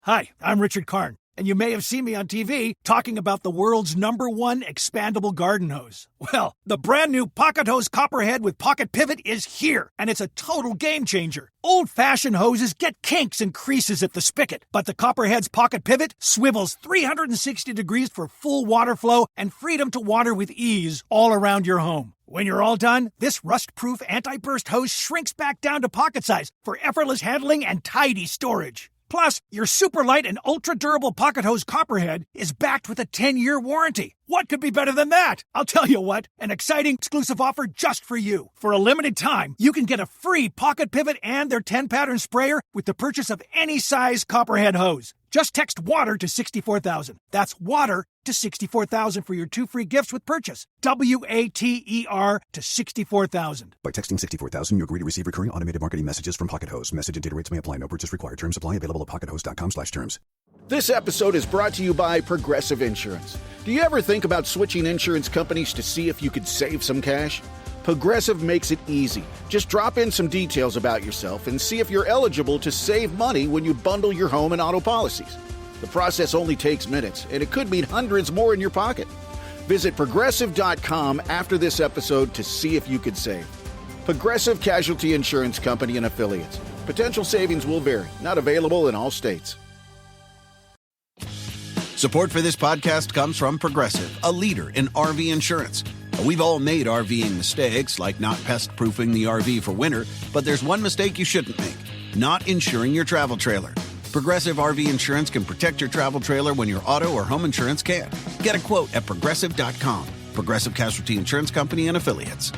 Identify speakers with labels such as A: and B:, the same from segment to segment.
A: Hi, I'm Richard Karn, and you may have seen me on TV talking about the world's #1 expandable garden hose. Well, the brand new Pocket Hose Copperhead with Pocket Pivot is here, and it's a total game changer. Old-fashioned hoses get kinks and creases at the spigot, but the Copperhead's Pocket Pivot swivels 360 degrees for full water flow and freedom to water with ease all around your home. When you're all done, this rust-proof anti-burst hose shrinks back down to pocket size for effortless handling and tidy storage. Plus, your super light and ultra-durable Pocket Hose Copperhead is backed with a 10-year warranty. What could be better than that? I'll tell you what, an exciting exclusive offer just for you. For a limited time, you can get a free Pocket Pivot and their 10-pattern sprayer with the purchase of any size Copperhead hose. Just text WATER to 64,000. That's WATER to 64,000 for your 2 free gifts with purchase. WATER to 64,000.
B: By texting 64,000, you agree to receive recurring automated marketing messages from Pocket Hose. Message and data rates may apply. No purchase required. Terms apply. Available at pockethose.com/terms.
C: This episode is brought to you by Progressive Insurance. Do you ever think about switching insurance companies to see if you could save some cash? Progressive makes it easy. Just drop in some details about yourself and see if you're eligible to save money when you bundle your home and auto policies. The process only takes minutes, and it could mean hundreds more in your pocket. Visit Progressive.com after this episode to see if you could save. Progressive Casualty Insurance Company and Affiliates. Potential savings will vary. Not available in all states.
D: Support for this podcast comes from Progressive, a leader in RV insurance. We've all made RVing mistakes, like not pest-proofing the RV for winter, but there's one mistake you shouldn't make: not insuring your travel trailer. Progressive RV Insurance can protect your travel trailer when your auto or home insurance can't. Get a quote at Progressive.com. Progressive Casualty Insurance Company and Affiliates.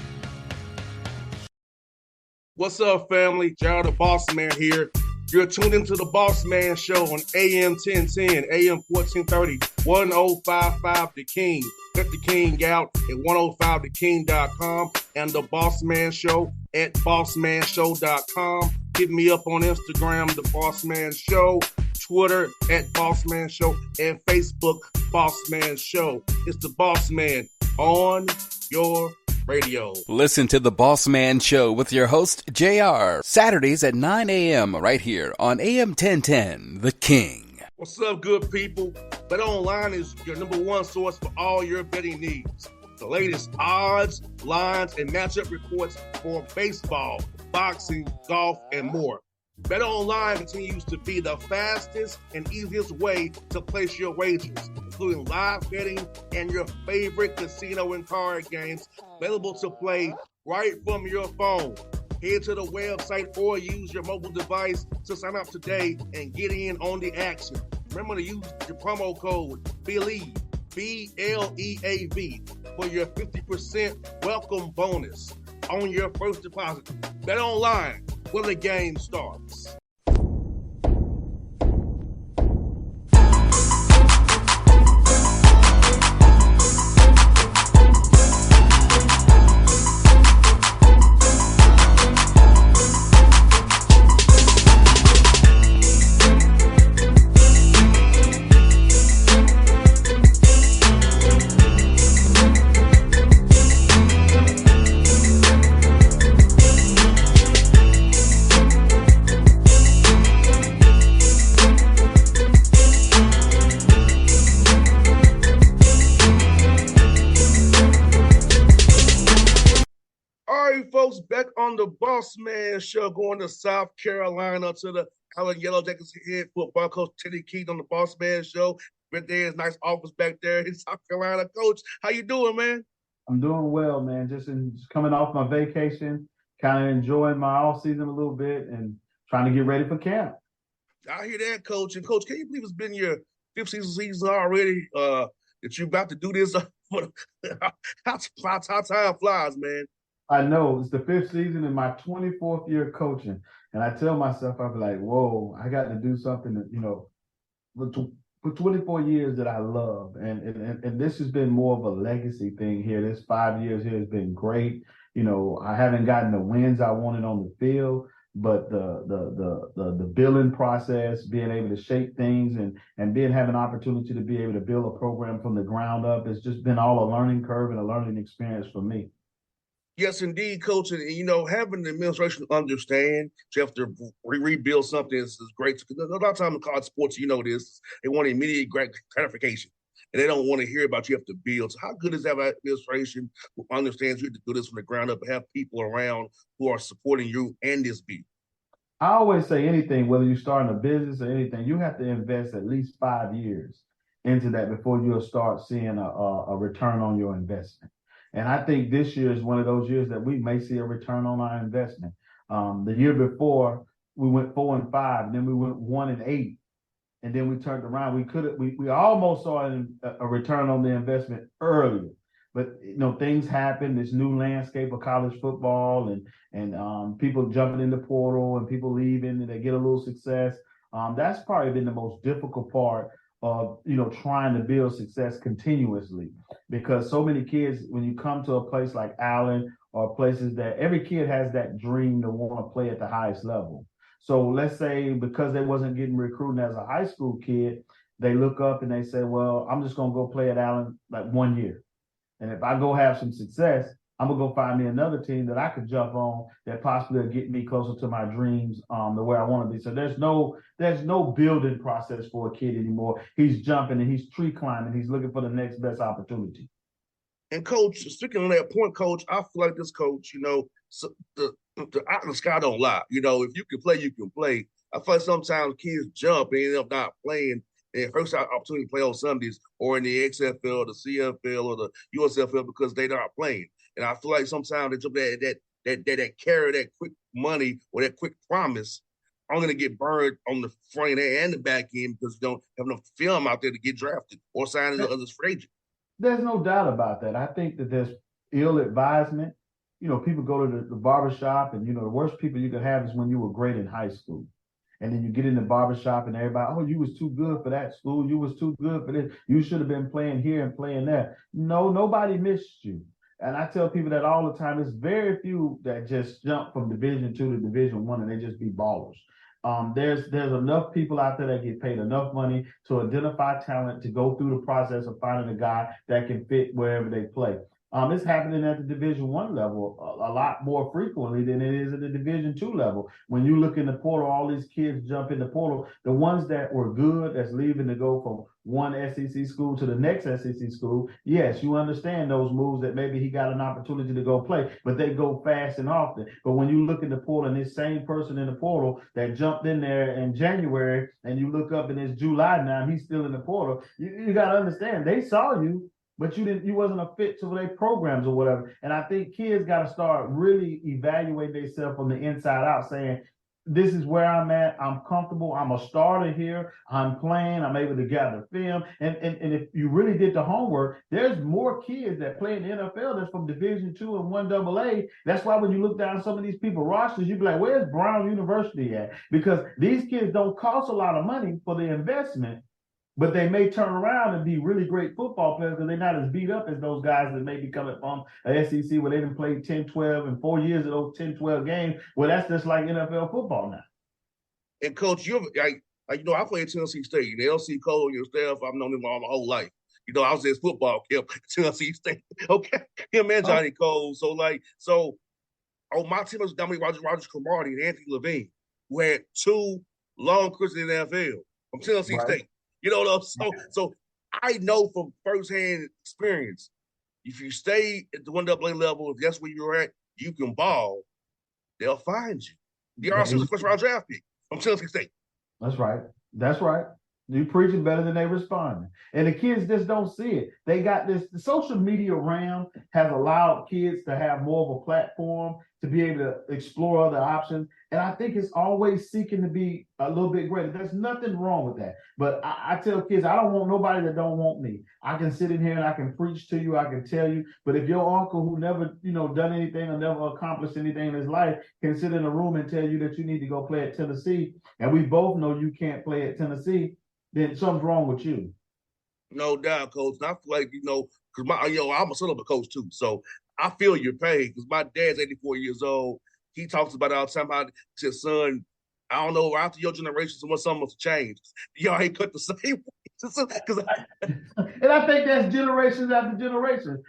E: What's up, family? Gerald the Bossman here. You're tuned into the Bossman Show on AM 1010, AM 1430, 1055 The King. Check The King out at 105theking.com and the Bossman Show at bossmanshow.com. Hit me up on Instagram, The Bossman Show, Twitter at Bossman Show, and Facebook, Bossman Show. It's the Bossman on your radio.
F: Listen to the Bossman Show with your host, JR, Saturdays at 9 a.m. right here on AM 1010, The King.
E: What's up, good people? BetOnline is your #1 source for all your betting needs. The latest odds, lines, and matchup reports for baseball, boxing, golf, and more. BetOnline continues to be the fastest and easiest way to place your wagers, including live betting and your favorite casino and card games available to play right from your phone. Head to the website or use your mobile device to sign up today and get in on the action. Remember to use your promo code BELIEVE, BLEAV, for your 50% welcome bonus on your first deposit. Bet online where the game starts. Folks, back on the Bossman Show, going to South Carolina to the Allen Yellow Jackets head football coach Teddy Keaton on the Bossman Show. Right there, his nice office back there in South Carolina. Coach, how you doing, man?
G: I'm doing well, man. Just coming off my vacation, kind of enjoying my off season a little bit and trying to get ready for camp.
E: I hear that, Coach. And Coach, can you believe it's been your 5th season already? That you're about to do this? How time flies, man.
G: I know it's the 5th season in my 24th year coaching, and I tell myself, I'm like, whoa, I got to do something that, for 24 years that I love, and this has been more of a legacy thing here. This 5 years here has been great. I haven't gotten the wins I wanted on the field, but the building process, being able to shape things and having an opportunity to be able to build a program from the ground up, it's just been all a learning curve and a learning experience for me.
E: Yes, indeed, Coach. And having the administration understand you have to rebuild something is great. Because a lot of times in college sports, this, they want immediate gratification. And they don't want to hear about you have to build. So how good is that administration who understands you have to do this from the ground up and have people around who are supporting you and this build?
G: I always say anything, whether you're starting a business or anything, you have to invest at least 5 years into that before you'll start seeing a return on your investment. And I think this year is one of those years that we may see a return on our investment. The year before, we went 4-5, and then we went 1-8, and then we turned around. We almost saw a return on the investment earlier, but things happen. This new landscape of college football and people jumping in the portal and people leaving and they get a little success. That's probably been the most difficult part of trying to build success continuously, because so many kids, when you come to a place like Allen or places that every kid has that dream to want to play at the highest level. So let's say because they wasn't getting recruited as a high school kid, they look up and they say, well, I'm just going to go play at Allen like 1 year. And if I go have some success, I'm going to go find me another team that I could jump on that possibly will get me closer to my dreams, the way I want to be. So there's no building process for a kid anymore. He's jumping and he's tree climbing. He's looking for the next best opportunity.
E: And Coach, speaking on that point, Coach, I feel like this, Coach, so the sky don't lie. If you can play, you can play. I feel like sometimes kids jump and end up not playing. And it hurts our opportunity to play on Sundays or in the XFL, the CFL, or the USFL because they're not playing. And I feel like sometimes they jump that carry, that quick money or that quick promise. I'm going to get burned on the front end and the back end because you don't have enough film out there to get drafted or sign as a free agent.
G: There's no doubt about that. I think that there's ill advisement. People go to the barbershop and, the worst people you could have is when you were great in high school. And then you get in the barbershop and everybody, oh, you was too good for that school. You was too good for this. You should have been playing here and playing there. No, nobody missed you. And I tell people that all the time. It's very few that just jump from Division II to Division I and they just be ballers. There's enough people out there that get paid enough money to identify talent, to go through the process of finding a guy that can fit wherever they play. It's happening at the Division I level a lot more frequently than it is at the Division II level. When you look in the portal, all these kids jump in the portal. The ones that were good, that's leaving to go from one SEC school to the next SEC school, yes, you understand those moves that maybe he got an opportunity to go play, but they go fast and often. But when you look in the portal and this same person in the portal that jumped in there in January and you look up and it's July now, he's still in the portal, you got to understand, they saw you, but you wasn't a fit to their programs or whatever. And I think kids got to start really evaluating themselves from the inside out, saying, this is where I'm at. I'm comfortable. I'm a starter here. I'm playing. I'm able to gather film. And if you really did the homework, there's more kids that play in the NFL that's from Division II and 1AA. That's why when you look down some of these people rosters, you be like, where's Brown University at? Because these kids don't cost a lot of money for the investment, but they may turn around and be really great football players because they're not as beat up as those guys that may be coming from a SEC where they didn't play 10, 12, and 4 years of those 10, 12 games. Well, that's just like NFL football now.
E: And Coach, I played at Tennessee State. The LC Cole and your staff, I've known them all my whole life. I was his football camp at Tennessee State. Okay, him and Johnny Cole. So on my team was Dominic Rogers Cromartie and Anthony Levine, who had 2 long careers in the NFL from Tennessee State. So I know from firsthand experience, if you stay at the 1AA level, if that's where you're at, you can ball, they'll find you. The RC was a first round draft pick from Tennessee State.
G: That's right. That's right. You preaching better than they responding. And the kids just don't see it. They got this, the social media realm has allowed kids to have more of a platform to be able to explore other options. And I think it's always seeking to be a little bit greater. There's nothing wrong with that. But I tell kids, I don't want nobody that don't want me. I can sit in here and I can preach to you. I can tell you. But if your uncle who never, done anything or never accomplished anything in his life can sit in a room and tell you that you need to go play at Tennessee, and we both know you can't play at Tennessee, then something's wrong with you.
E: No doubt, Coach. And I feel like, because I'm a son of a coach too. So I feel your pain because my dad's 84 years old. He talks about it all the time how his son, I don't know, after your generation, something must change. Y'all ain't cut the same way. Because
G: And I think that's generations after generations.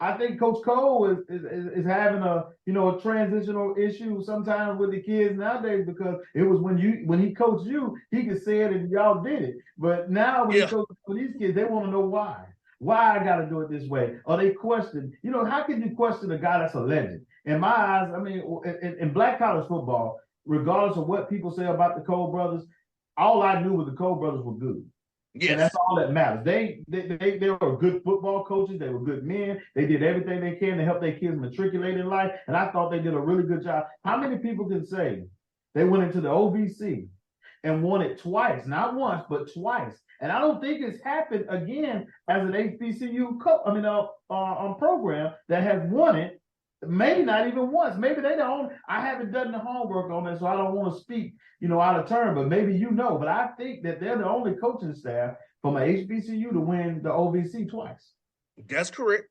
G: I think Coach Cole is having a transitional issue sometimes with the kids nowadays, because it was when he coached you, he could say it and y'all did it. But now when he coaches for these kids, they want to know why. Why I got to do it this way? Or they question, how can you question a guy that's a legend? In my eyes, I mean, in black college football, regardless of what people say about the Cole brothers, all I knew was the Cole brothers were good.
E: yes.
G: And that's all that matters. They were good football coaches. They were good men. They did everything they can to help their kids matriculate in life. And I thought they did a really good job. How many people can say they went into the OVC and won it twice? Not once, but twice. And I don't think it's happened again as an HBCU program that has won it. Maybe not even once. Maybe they don't. I haven't done the homework on it, so I don't want to speak, out of turn. But maybe But I think that they're the only coaching staff from a HBCU to win the OVC twice.
E: That's correct.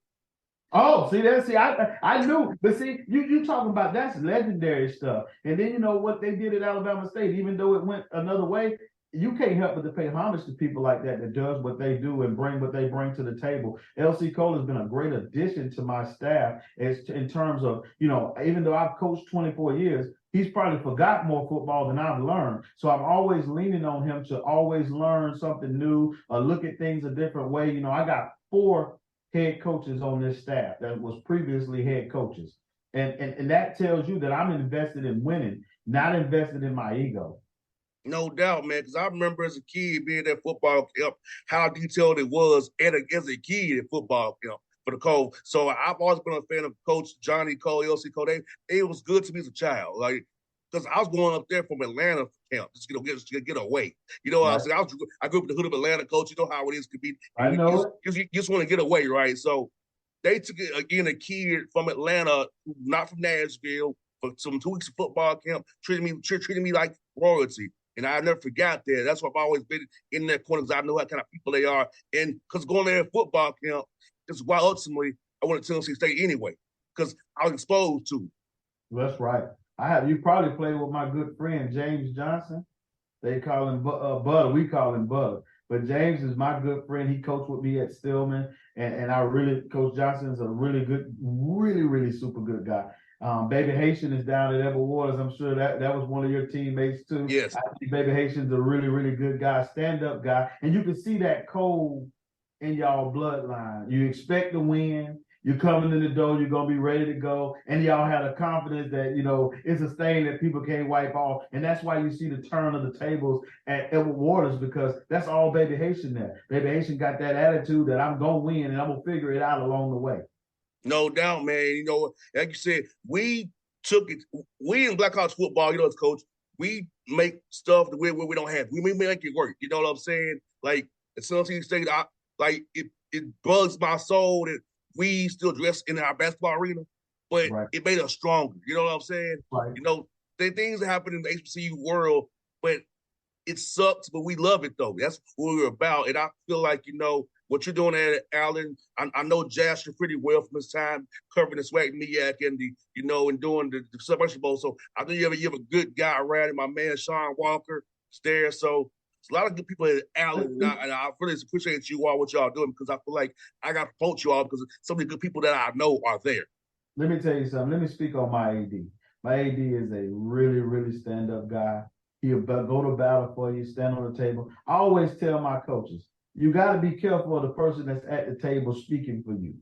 G: Oh, I knew. But see, you talking about that's legendary stuff. And then what they did at Alabama State, even though it went another way, you can't help but to pay homage to people like that does what they do and bring what they bring to the table. LC Cole has been a great addition to my staff in terms of, even though I've coached 24 years, he's probably forgot more football than I've learned. So I'm always leaning on him to always learn something new or look at things a different way. I got 4 head coaches on this staff that was previously head coaches. And that tells you that I'm invested in winning, not invested in my ego.
E: No doubt, man, because I remember as a kid being at football camp, how detailed it was as a kid at football camp for the Cole. So I've always been a fan of Coach Johnny Cole, LC Cole. It was good to me as a child, because I was going up there from Atlanta camp, just get away. What I'm saying? I grew up in the hood of Atlanta, Coach. You know how it is to be.
G: I know.
E: You just want to get away, right? So they took it again, a kid from Atlanta, not from Nashville, for some 2 weeks of football camp, treating me like royalty. And I never forgot that. That's why I've always been in their corner, because I know what kind of people they are. And because going there at football camp is why ultimately I went to Tennessee State anyway, because I was exposed to.
G: That's right. You probably played with my good friend, James Johnson. They call him Butter. We call him Butter. But James is my good friend. He coached with me at Stillman. And Coach Johnson is a really good, really, really super good guy. Baby Haitian is down at Ever Waters. I'm sure that was one of your teammates too.
E: Yes.
G: I think Baby Haitian's a really, really good guy, stand-up guy. And you can see that Cole in y'all bloodline. You expect to win. You're coming in the door, you're going to be ready to go. And y'all had a confidence that, it's a stain that people can't wipe off. And that's why you see the turn of the tables at Edward Waters, because that's all Baby Haitian there. Baby Haitian got that attitude that I'm going to win and I'm going to figure it out along the way.
E: No doubt, man. Like you said, we in black college football, as coach, we make stuff the way we don't have. We make it work. You know what I'm saying? Like at Tennessee State, it bugs my soul that we still dress in our basketball arena, but It made us stronger. You know what I'm saying?
G: Right.
E: The things that happen in the HBCU world, but it sucks, but we love it though. That's what we're about. And I feel like, what you're doing at Allen, I know Jasher pretty well from his time covering the SWAC MEAC and and doing the Celebration Bowl. So I think you have a good guy around it. My man Sean Walker is there. So there's a lot of good people at Allen, and I really appreciate you all what y'all doing, because I feel like I got to promote you all because some of the good people that I know are there.
G: Let me tell you something. Let me speak on my AD. My AD is a really, really stand-up guy. He'll go to battle for you, stand on the table. I always tell my coaches, you got to be careful of the person that's at the table speaking for you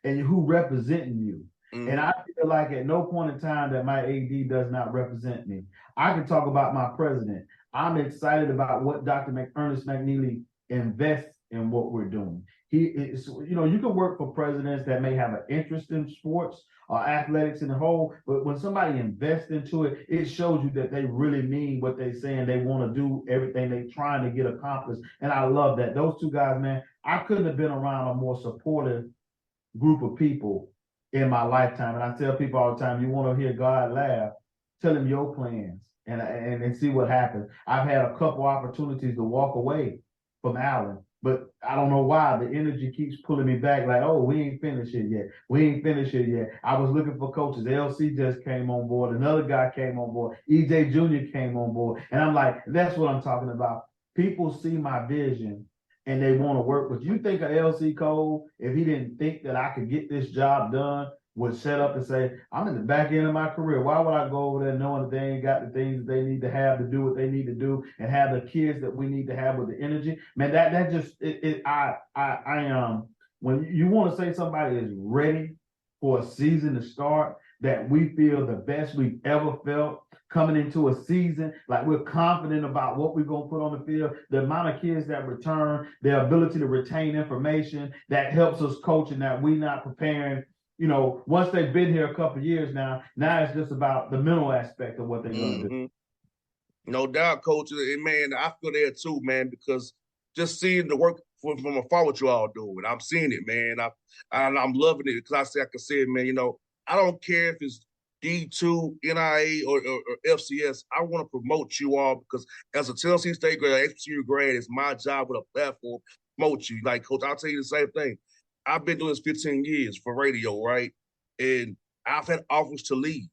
G: and who representing you. Mm-hmm. And I feel like at no point in time that my AD does not represent me. I can talk about my president. I'm excited about what Dr. Ernest McNeely invests in what we're doing. He is, you can work for presidents that may have an interest in sports or athletics in the whole, but when somebody invests into it, it shows you that they really mean what they're saying. They want to do everything they're trying to get accomplished. And I love that. Those two guys, man, I couldn't have been around a more supportive group of people in my lifetime. And I tell people all the time, you want to hear God laugh, tell him your plans and see what happens. I've had a couple opportunities to walk away from Allen, but I don't know why the energy keeps pulling me back. Like, oh, we ain't finished it yet. I was looking for coaches. LC just came on board. Another guy came on board. EJ Jr. came on board. And I'm like, that's what I'm talking about. People see my vision and they want to work with you. Think of LC Cole, if he didn't think that I could get this job done, would set up and say, I'm in the back end of my career. Why would I go over there knowing that they ain't got the things that they need to have to do what they need to do and have the kids that we need to have with the energy? Man, that just when you want to say somebody is ready for a season to start, that we feel the best we've ever felt coming into a season, like we're confident about what we're going to put on the field, the amount of kids that return, their ability to retain information that helps us coach, and that we not preparing. Once they've been here a couple of years now it's just about the mental aspect of what they're going to do.
E: No doubt, Coach. And man, I feel there too, man, because just seeing the work from afar what you all doing, I'm seeing it, man. I'm loving it because I can say it, man. I don't care if it's D2, NIA, or FCS. I want to promote you all because as a Tennessee State grad, HBCU grad, it's my job with a platform to promote you. Like, Coach, I'll tell you the same thing. I've been doing this 15 years for radio, right? And I've had offers to leave.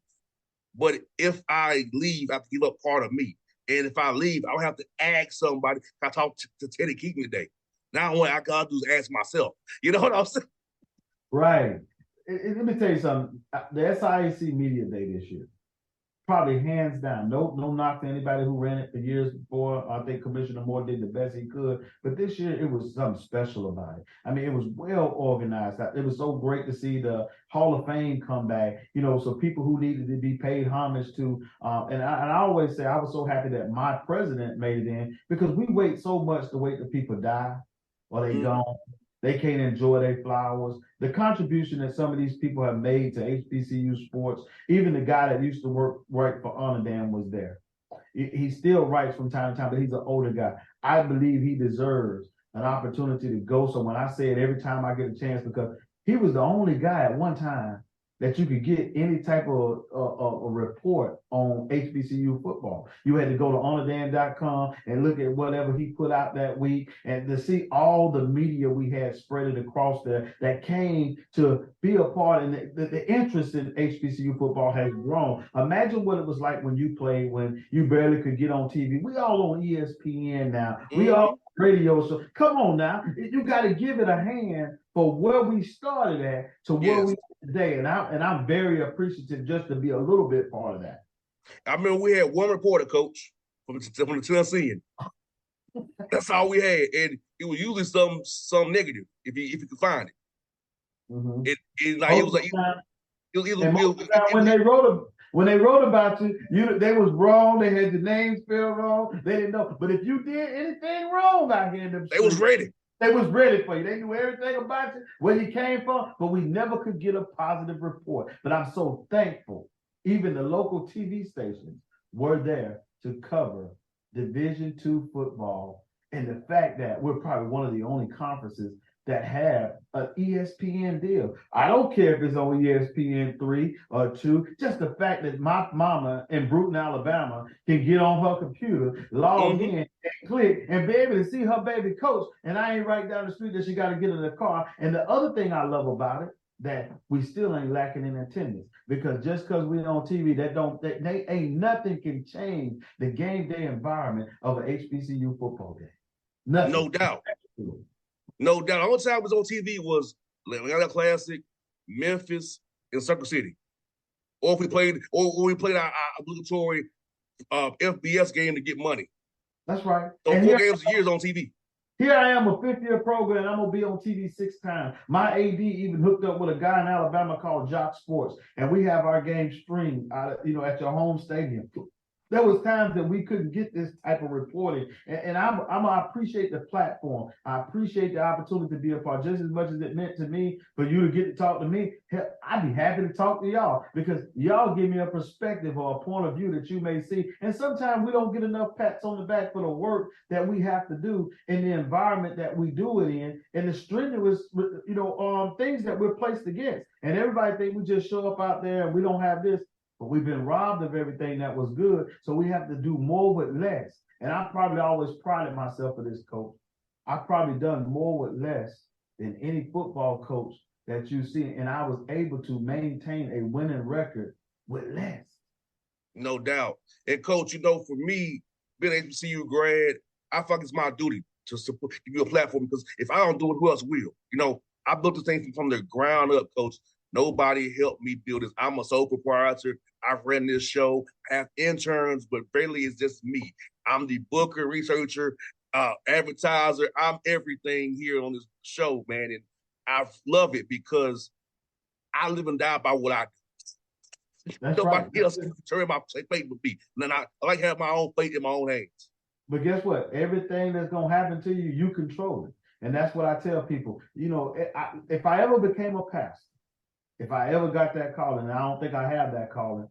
E: But if I leave, I have to give up part of me. And if I leave, I'll have to ask somebody. I talked to Teddy Keaton today. Now what I got to do is ask myself. You know what I'm saying?
G: Right. Let me tell you something. The SIAC Media Day this year, probably hands down, no knock to anybody who ran it for years before. I think Commissioner Moore did the best he could, but this year it was something special about it. I mean, it was well organized. It was so great to see the Hall of Fame come back, so people who needed to be paid homage to. And I always say I was so happy that my president made it in, because we wait so much to wait till people die or they gone. They can't enjoy their flowers. The contribution that some of these people have made to HBCU sports, even the guy that used to work for Honor Dam was there. He still writes from time to time, but he's an older guy. I believe he deserves an opportunity to go. So when I say it every time I get a chance, because he was the only guy at one time that you could get any type of a report on HBCU football. You had to go to honordan.com and look at whatever he put out that week, and to see all the media we had spread across there that came to be a part, and the interest in HBCU football has grown. Imagine what it was like when you played, when you barely could get on TV. We all on ESPN now. We all radio. So come on now, you got to give it a hand for where we started at to where we are today, and I'm very appreciative just to be a little bit part of that.
E: I remember we had one reporter, Coach, from the Tennessean. That's all we had, and it was usually some negative if you could find it.
G: Mm-hmm. When they wrote about you, they was wrong. They had the names spelled wrong. They didn't know. But if you did anything wrong out here in them streets,
E: they was ready.
G: They was ready for you. They knew everything about you, where you came from, but we never could get a positive report. But I'm so thankful. Even the local TV stations were there to cover Division II football, and the fact that we're probably one of the only conferences that have an ESPN deal. I don't care if it's on ESPN 3 or 2, just the fact that my mama in Bruton, Alabama can get on her computer, log in, and click, and be able to see her baby coach, and I ain't right down the street that she got to get in the car. And the other thing I love about it, that we still ain't lacking in attendance, because just because we're on TV, they ain't nothing can change the game day environment of an HBCU football game. Nothing.
E: No doubt. No doubt. The only time I was on TV was Atlanta Classic, Memphis, and Circuit City. Or if we played our obligatory FBS game to get money.
G: That's right.
E: So and 4 games a year is on TV.
G: Here I am, a fifth-year program. I'm going to be on TV 6 times. My AD even hooked up with a guy in Alabama called Jock Sports, and we have our game streamed at your home stadium. There was times that we couldn't get this type of reporting, and I appreciate the platform. I appreciate the opportunity to be a part, just as much as it meant to me for you to get to talk to me. Hell, I'd be happy to talk to y'all, because y'all give me a perspective or a point of view that you may see. And sometimes we don't get enough pats on the back for the work that we have to do in the environment that we do it in, and the strenuous, things that we're placed against. And everybody think we just show up out there and we don't have this. But we've been robbed of everything that was good, so we have to do more with less. And I probably always prided myself for this, coach. I've probably done more with less than any football coach that you see, and I was able to maintain a winning record with less.
E: No doubt. And, Coach, for me, being an HBCU grad, I feel like it's my duty to support, give you a platform, because if I don't do it, who else will? You know, I built this thing from the ground up, Coach. Nobody helped me build this. I'm a sole proprietor. I've ran this show, have interns, but barely it's just me. I'm the booker, researcher, advertiser. I'm everything here on this show, man. And I love it because I live and die by what I do.
G: That's
E: Nobody
G: right.
E: else can turn my fate with me. And then I like to have my own fate in my own hands.
G: But guess what? Everything that's going to happen to you, you control it. And that's what I tell people. You know, if I ever became a pastor, if I ever got that calling, and I don't think I have that calling,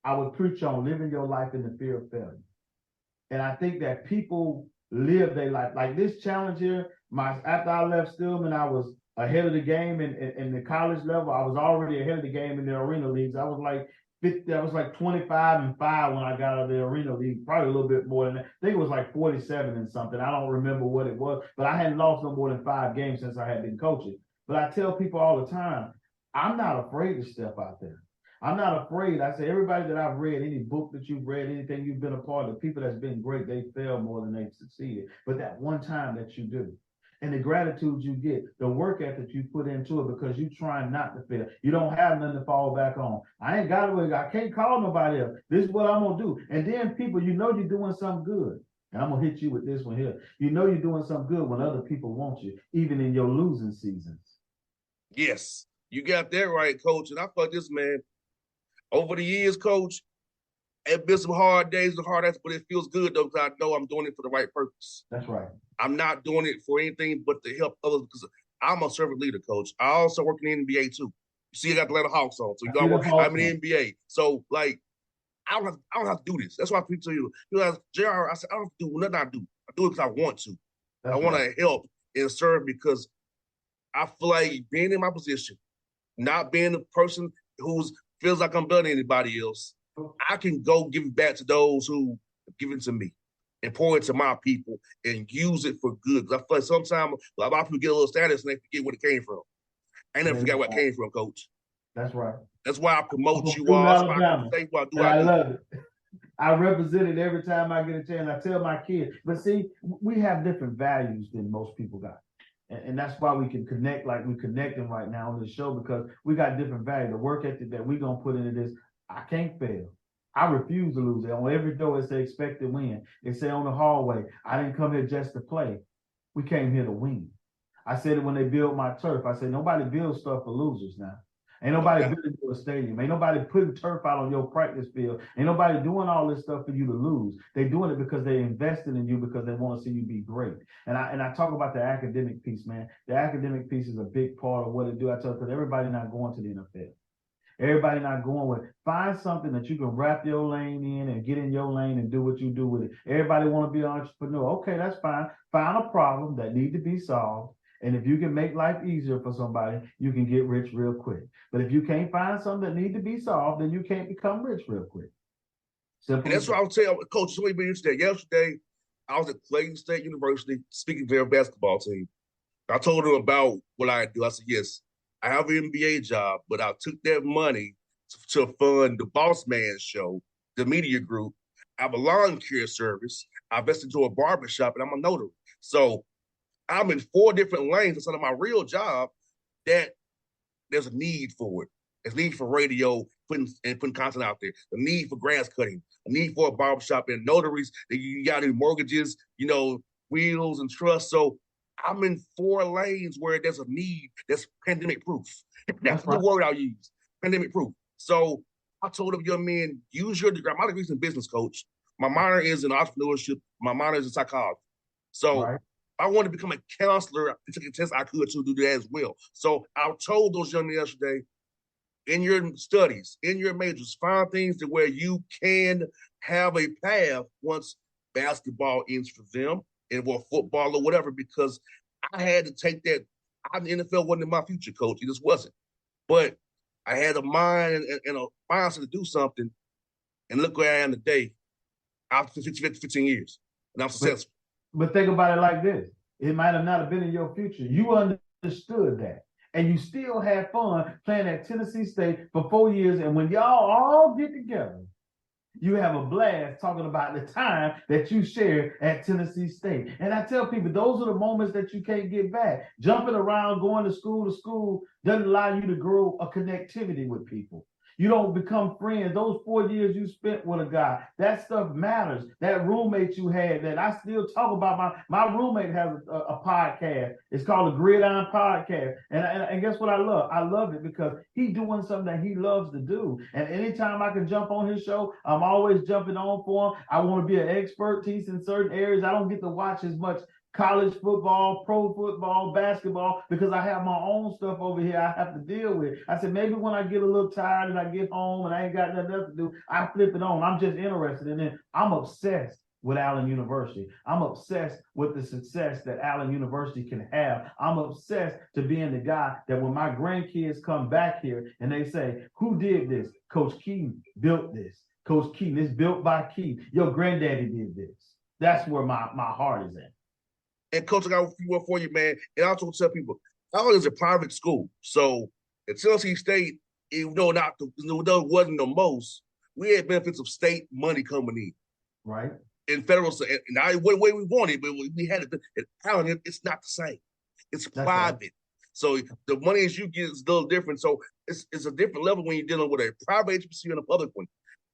G: I would preach on living your life in the fear of failure. And I think that people live their life. Like this challenge here, after I left Stillman, I was ahead of the game in the college level. I was already ahead of the game in the arena leagues. I was like 25-5 when I got out of the arena league, probably a little bit more than that. I think it was like 47 and something. I don't remember what it was, but I hadn't lost no more than 5 games since I had been coaching. But I tell people all the time, I'm not afraid to step out there. I'm not afraid. I say, everybody that I've read, any book that you've read, anything you've been a part of, the people that's been great, they fail more than they've succeeded. But that one time that you do, and the gratitude you get, the work ethic you put into it, because you trying not to fail. You don't have nothing to fall back on. I ain't got it. I can't call nobody else. This is what I'm going to do. And then people, you know you're doing something good. And I'm going to hit you with this one here. You know you're doing something good when other people want you, even in your losing seasons.
E: Yes, you got that right, Coach. And I thought this, man, over the years, Coach, it's been some hard days and hard days, but it feels good, though, because I know I'm doing it for the right purpose.
G: That's right.
E: I'm not doing it for anything but to help others, because I'm a servant leader, Coach. I also work in the NBA, too. You see, I got the Atlanta Hawks on, so you know I'm in the NBA. So, like, I don't have to do this. That's why people tell you, like, JR, I said, I don't have to do nothing I do. I do it because I want to. I want to help and serve, because I feel like being in my position, not being the person who feels like I'm better than anybody else, I can go give it back to those who have given to me and pour it to my people and use it for good. Because I feel like sometimes a lot of people get a little status and they forget where it came from. I never forgot where it came from, Coach.
G: That's right.
E: That's why I promote you all. That's why I say what I do.
G: Love it. I represent it every time I get a chance. I tell my kids. But see, we have different values than most people got. And that's why we can connect like we're connecting right now on this show, because we got different values. The work ethic that we're going to put into this, I can't fail. I refuse to lose it. On every door, it says expect to win. It say on the hallway, I didn't come here just to play. We came here to win. I said it when they built my turf. I said, nobody builds stuff for losers now. Ain't nobody building to a stadium. Ain't nobody putting turf out on your practice field. Ain't nobody doing all this stuff for you to lose. They doing it because they invested in you, because they want to see you be great. And I talk about the academic piece, man. The academic piece is a big part of what it do. I tell you, because everybody not going to the NFL. Everybody not going with it. Find something that you can wrap your lane in and get in your lane and do what you do with it. Everybody want to be an entrepreneur. Okay, that's fine. Find a problem that need to be solved. And if you can make life easier for somebody, you can get rich real quick. But if you can't find something that need to be solved, then you can't become rich real quick. Simple. And
E: that's what I was telling Coach. Somebody been yesterday. I was at Clayton State University speaking to their basketball team. I told them about what I do. I said, yes, I have an NBA job, but I took that money to fund the Bossman show, the media group. I have a lawn care service. I invested into a barbershop, and I'm a notary. So I'm in 4 different lanes instead of my real job that there's a need for it. There's a need for radio, putting content out there, a need for grass cutting, a need for a barbershop and notaries. You got to do mortgages, wills and trusts. So I'm in 4 lanes where there's a need that's pandemic proof. That's the word I'll use, pandemic proof. So I told them, young men, use your degree. My degree's in business, Coach. My minor is in entrepreneurship. My minor is in psychology. So I wanted to become a counselor. I took a test I could to do that as well. So I told those young men yesterday, in your studies, in your majors, find things to where you can have a path once basketball ends for them, and or football or whatever, because I had to take that. The NFL wasn't in my future, Coach. It just wasn't. But I had a mind and a mindset to do something, and look where I am today after 15 years, and I'm successful.
G: But think about it like this. It might have not been in your future. You understood that. And you still had fun playing at Tennessee State for 4 years. And when y'all all get together You have a blast talking about the time that you shared at Tennessee State. And I tell people, those are the moments that you can't get back. Jumping around, going to school doesn't allow you to grow a connectivity with people. You don't become friends. Those 4 years you spent with a guy, that stuff matters. That roommate you had that I still talk about. My roommate has a podcast. It's called the Gridiron Podcast. And guess what I love? I love it because he's doing something that he loves to do. And anytime I can jump on his show, I'm always jumping on for him. I want to be an expertise in certain areas. I don't get to watch as much college football, pro football, basketball, because I have my own stuff over here I have to deal with. I said, maybe when I get a little tired and I get home and I ain't got nothing else to do, I flip it on. I'm just interested in it. I'm obsessed with Allen University. I'm obsessed with the success that Allen University can have. I'm obsessed to being the guy that when my grandkids come back here and they say, who did this? Coach Keaton built this. Coach Keaton, it's built by Keaton. Your granddaddy did this. That's where my heart is at.
E: And Coach, I got a few more for you, man. And I also tell people, Allen is a private school. So at Tennessee State, even though it wasn't the most, we had benefits of state money coming in.
G: Right.
E: In federal, and I the way we wanted, but we had it at Allen, it's not the same. It's private. Right. So the money as you get is a little different. So it's a different level when you're dealing with a private agency and a public one.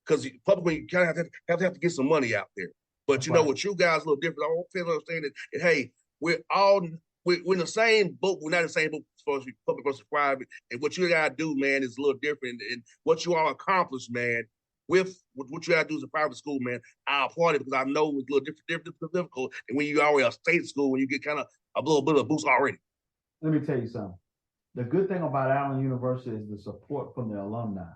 E: Because the public one, you kind of have to get some money out there. But you know what, you guys a little different. I want to understand that, hey, we're in the same boat. We're not in the same boat as far as public versus private. And what you gotta do, man, is a little different. And what you all accomplished, man, with what you gotta do as a private school, man, I applaud it because I know it's a little difficult. And when you already a state school, when you get kind of a little bit of a boost already.
G: Let me tell you something. The good thing about Allen University is the support from the alumni.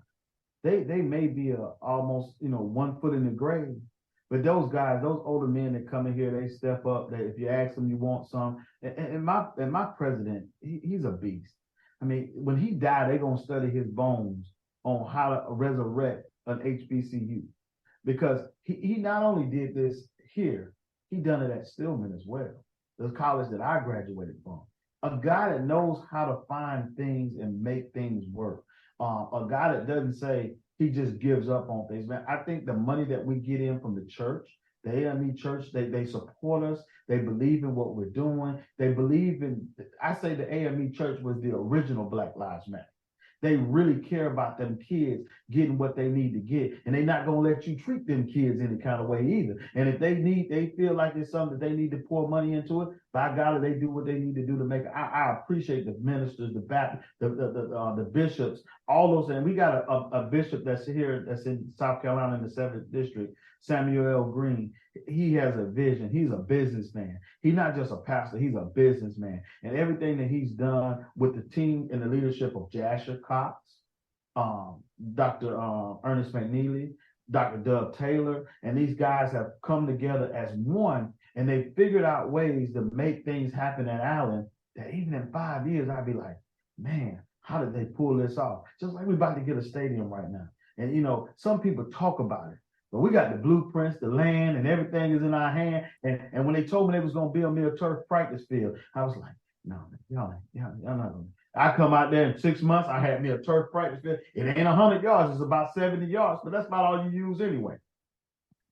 G: They may be almost 1 foot in the grave. But those guys, those older men that come in here, they step up. That if you ask them, you want some. And my president, he's a beast. I mean, when he died, they're gonna study his bones on how to resurrect an HBCU, because he not only did this here, he done it at Stillman as well, the college that I graduated from. A guy that knows how to find things and make things work. A guy that doesn't say, he just gives up on things, man. I think the money that we get in from the church, the AME church, they support us. They believe in what we're doing. They believe in, I say the AME church was the original Black Lives Matter. They really care about them kids getting what they need to get. And they're not going to let you treat them kids any kind of way either. And if they feel like it's something that they need to pour money into it, by God, they do what they need to do to make it. I appreciate the ministers, the Baptist, the bishops, all those. And we got a bishop that's here, that's in South Carolina in the 7th district, Samuel L. Green. He has a vision. He's a businessman. He's not just a pastor. He's a businessman. And everything that he's done with the team and the leadership of Jasher Cox, Dr. Ernest McNeely, Dr. Doug Taylor, and these guys have come together as one, and they figured out ways to make things happen at Allen that even in 5 years, I'd be like, man, how did they pull this off? Just like we're about to get a stadium right now. And, some people talk about it, but we got the blueprints, the land, and everything is in our hand. And when they told me they was going to build me a turf practice field, I was like, no, y'all not going to. I come out there in 6 months, I had me a turf practice field. It ain't 100 yards, it's about 70 yards, but that's about all you use anyway.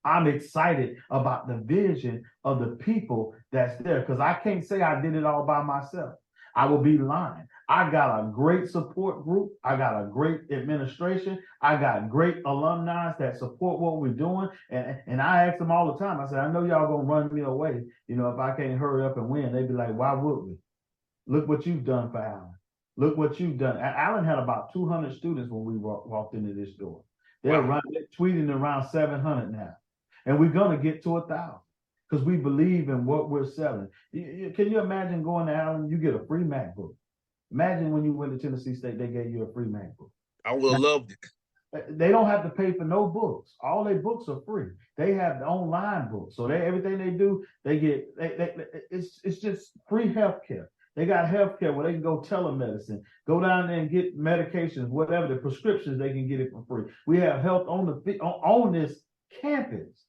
G: I'm excited about the vision of the people that's there, because I can't say I did it all by myself. I will be lying. I got a great support group. I got a great administration. I got great alumni that support what we're doing. And I ask them all the time. I said, I know y'all going to run me away. If I can't hurry up and win, they'd be like, why would we? Look what you've done for Allen. Look what you've done. Allen had about 200 students when we walked into this door. They're tweeting around 700 now. And we're going to get to 1,000 because we believe in what we're selling. Can you imagine going to Allen? You get a free MacBook. Imagine when you went to Tennessee State, they gave you a free MacBook.
E: I would have loved it.
G: They don't have to pay for no books. All their books are free. They have the online books. So everything they do, they get, it's just free healthcare. They got healthcare where they can go telemedicine, go down there and get medications, whatever the prescriptions, they can get it for free. We have health on this campus.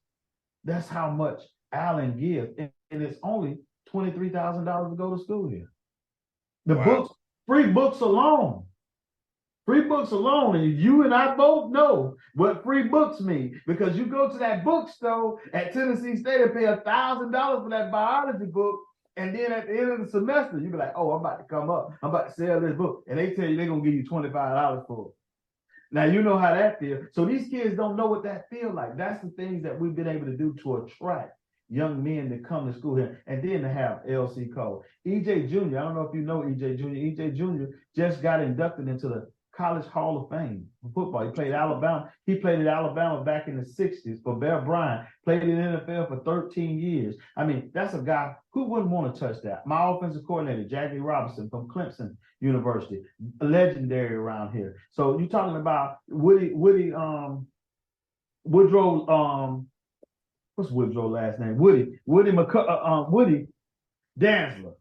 G: That's how much Allen gives, and it's only $23,000 to go to school here. The books, free books alone Free books alone, and you and I both know what free books mean, because you go to that bookstore at Tennessee State and pay $1,000 for that biology book, and then at the end of the semester, you be like, oh, I'm about to come up. I'm about to sell this book. And they tell you they're going to give you $25 for it. Now, you know how that feels. So these kids don't know what that feels like. That's the things that we've been able to do to attract young men to come to school here, and then to have LC Cole. EJ Jr., I don't know if you know EJ Jr. EJ Jr. just got inducted into the College Hall of Fame for football. He played Alabama. He played at Alabama back in the 60s for Bear Bryant. Played in the NFL for 13 years. I mean, that's a guy who wouldn't want to touch that. My offensive coordinator, Jackie Robinson from Clemson University, legendary around here. So you're talking about Woodrow, what's Woodrow's last name? Woody Dantzler.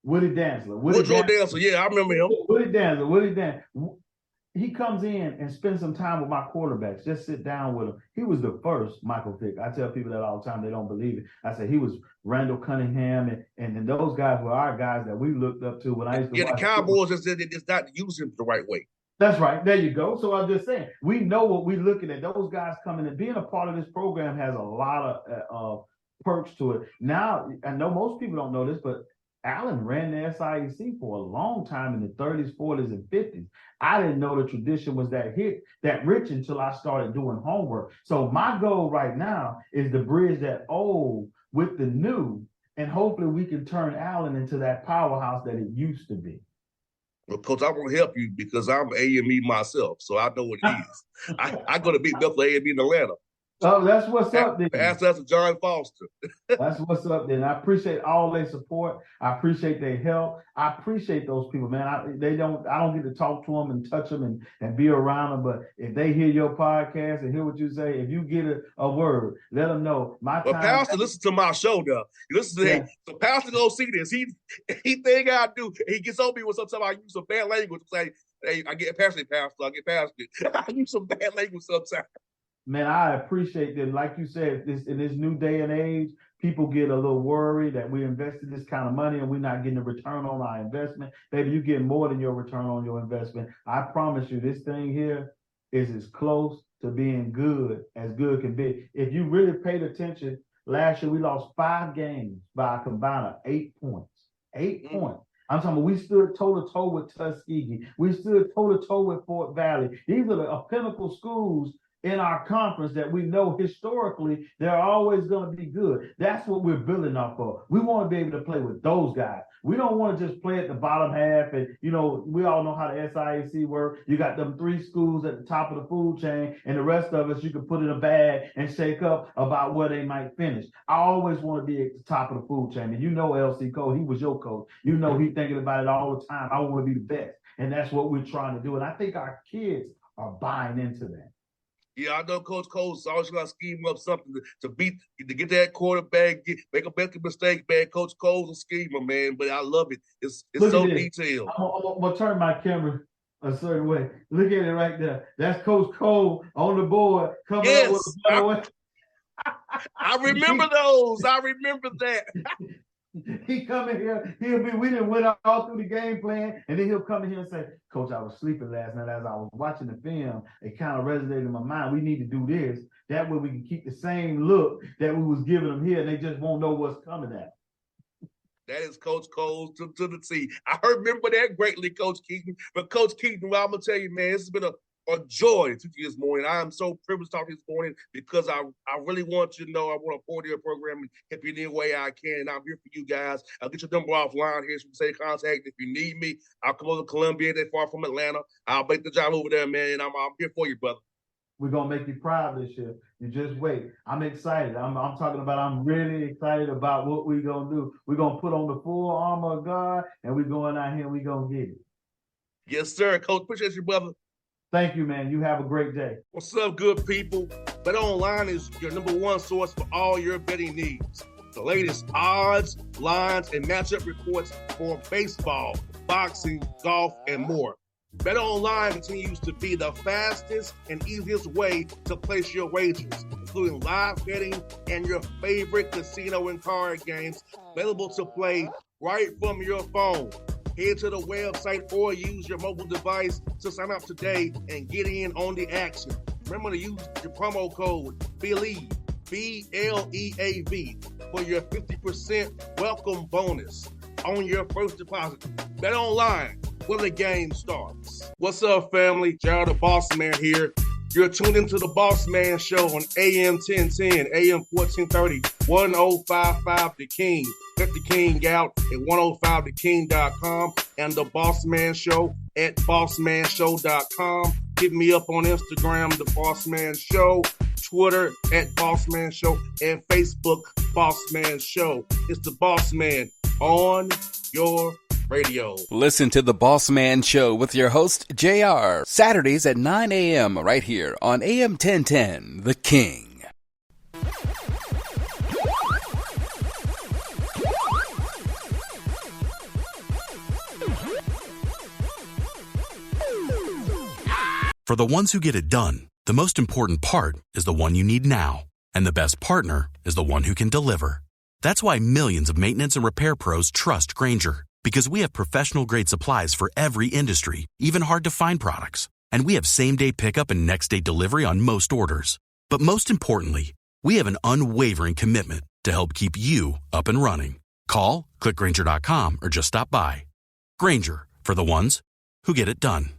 E: Woodrow Dantzler, yeah, I remember him.
G: Woody Dantzler. He comes in and spends some time with my quarterbacks. Just sit down with him. He was the first Michael Vick. I tell people that all the time. They don't believe it. I said he was Randall Cunningham, and those guys were our guys that we looked up to when I used to watch.
E: The Cowboys just not using him the right way.
G: That's right. There you go. So I'm just saying, we know what we're looking at. Those guys coming and being a part of this program has a lot of perks to it. Now, I know most people don't know this, but Allen ran the SIAC for a long time in the 30s, 40s, and 50s. I didn't know the tradition was that rich until I started doing homework. So my goal right now is to bridge that old with the new, and hopefully we can turn Allen into that powerhouse that it used to be.
E: Well, Coach, I want to help you because I'm AME myself, so I know what it is. I go to beat Bethel AME in Atlanta.
G: Oh, that's what's up then.
E: Ask that to John Foster.
G: That's what's up then. I appreciate all their support. I appreciate their help. I appreciate those people, man. I don't get to talk to them and touch them and be around them, but if they hear your podcast and hear what you say, if you get a word, let them know.
E: Pastor, listen to my show now. Listen to him. So Pastor don't see this. He think I do. He gets on me when sometimes I use some bad language. Say, hey, I get past it, Pastor. I get past it. I use some bad language sometimes.
G: Man, I appreciate that. Like you said, in this new day and age, people get a little worried that we invested this kind of money and we're not getting a return on our investment. Baby, you get more than your return on your investment. I promise you, this thing here is as close to being good as good can be. If you really paid attention, last year we lost 5 games by a combined of 8 points. 8 points. I'm talking about we stood toe-to-toe with Tuskegee. We stood toe-to-toe with Fort Valley. These are the pinnacle schools in our conference that we know historically they're always going to be good. That's what we're building off of. We want to be able to play with those guys. We don't want to just play at the bottom half. And, we all know how the SIAC works. You got them 3 schools at the top of the food chain, and the rest of us you can put in a bag and shake up about where they might finish. I always want to be at the top of the food chain. And LC Cole, he was your coach. He's thinking about it all the time. I want to be the best. And that's what we're trying to do. And I think our kids are buying into that.
E: Yeah, I know Coach Cole's always going to scheme up something to get that quarterback, make a mistake, man. Coach Cole's a schemer, man, but I love it. It's so detailed.
G: I'm going to turn my camera a certain way. Look at it right there. That's Coach Cole on the board coming up with a better way.
E: I remember those. I remember that.
G: He come in here, we didn't went all through the game plan, and then he'll come in here and say, Coach, I was sleeping last night as I was watching the film. It kind of resonated in my mind. We need to do this. That way we can keep the same look that we was giving them here, and they just won't know what's coming at.
E: That is Coach Cole to the T. I remember that greatly, Coach Keaton. But Coach Keaton, well, I'm going to tell you, man, this has been a joy to you this morning. I am so privileged to talk to you this morning because I really want you to know I want to support your program and help you in any way I can. And I'm here for you guys. I'll get your number offline here so you can say contact. If you need me, I'll come over to Columbia. They're far from Atlanta. I'll make the job over there, man. And I'm here for you, brother.
G: We're going to make you proud this year. You just wait. I'm excited. I'm really excited about what we're going to do. We're going to put on the full armor of God, and we're going out here and we're going to get it.
E: Yes, sir. Coach, appreciate you, brother.
G: Thank you, man. You have a great day.
E: What's up, good people? Bet Online is your #1 source for all your betting needs. The latest odds, lines, and matchup reports for baseball, boxing, golf, and more. Bet Online continues to be the fastest and easiest way to place your wagers, including live betting and your favorite casino and card games available to play right from your phone. Head to the website or use your mobile device to sign up today and get in on the action. Remember to use your promo code BELIEVE, BLEAV, for your 50% welcome bonus on your first deposit. Bet online when the game starts. What's up, family? Jared the Bossman here. You're tuned into the Bossman Show on AM 1010, AM 1430, 1055 The King. Let the King out at 105theking.com and the Bossman Show at bossmanshow.com. Hit me up on Instagram, The Bossman Show, Twitter at Bossman Show, and Facebook, Bossman Show. It's the Bossman on your radio.
F: Listen to the Bossman Show with your host, JR, Saturdays at 9 a.m. right here on AM 1010, The King.
H: For the ones who get it done, the most important part is the one you need now. And the best partner is the one who can deliver. That's why millions of maintenance and repair pros trust Grainger. Because we have professional-grade supplies for every industry, even hard-to-find products. And we have same-day pickup and next-day delivery on most orders. But most importantly, we have an unwavering commitment to help keep you up and running. Call, click Grainger.com, or just stop by. Grainger, for the ones who get it done.